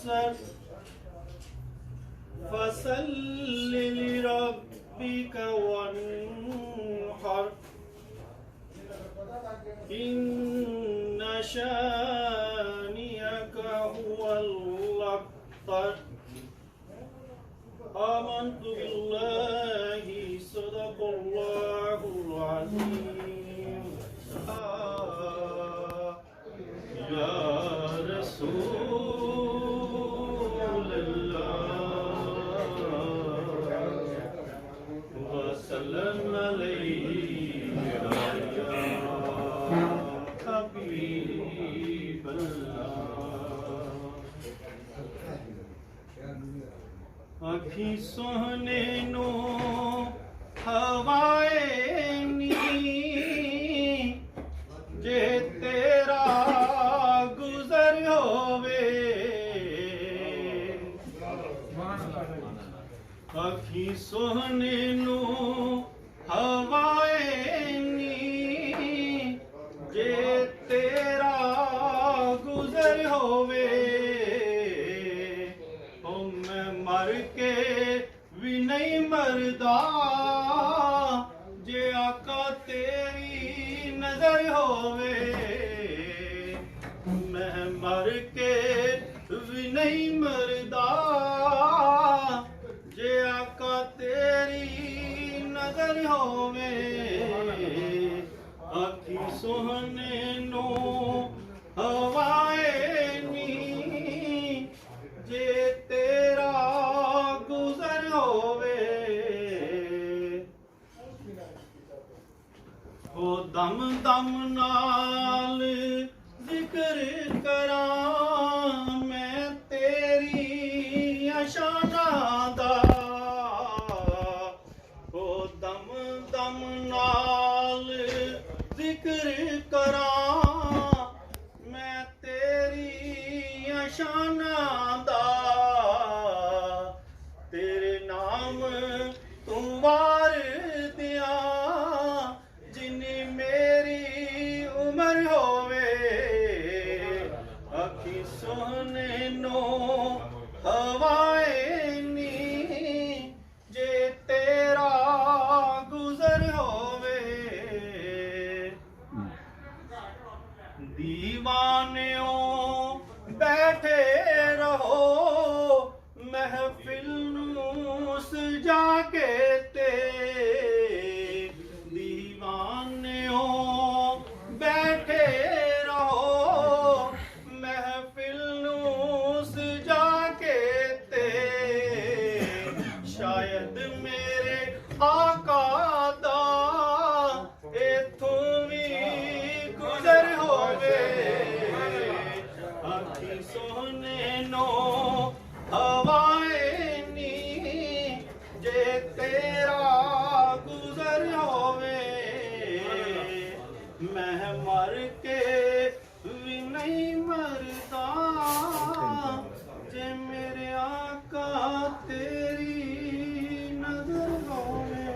والعصر فصل لربك وانحر إن شانئك هو الأبتر آمنت بالله صدق الله العظيم يا رسول الله وسلم عليك يا حبيب الله आखी सोहने नो हवाए नी जे तेरा गुजर होवे आखी सोहने नो हवाए नी जे तेरा गुजर होवे मर के भी नहीं मरदा जे आका तेरी नजर होवे मैं मर के भी नहीं मरदा जे आका तेरी नजर होवे आखी सोहने नो हवाए नी जे तेरा गुजर होवे ओ दम दम नाल जिक्र करां मैं तेरी अशाना दा ओ दम दम नाल जिक्र करां मैं तेरी अशाना दा तेरे नाम तू वार दिया जिन्नी मेरी उम्र होवे आखी सोहने नो हवाए नी जे तेरा गुजर होवे दीवानियों बैठे रहो महफिल नूं सजा के ते दीवानियों बैठे रहो महफिल नूं सजा के ते शायद मेरे आका दा इथों भी गुजर होवे आखी सोहने नो हवाए नी जे तेरा गुजर होवे मैं मर के भी नहीं मरदा जे मेरे आका तेरी नजर होवे।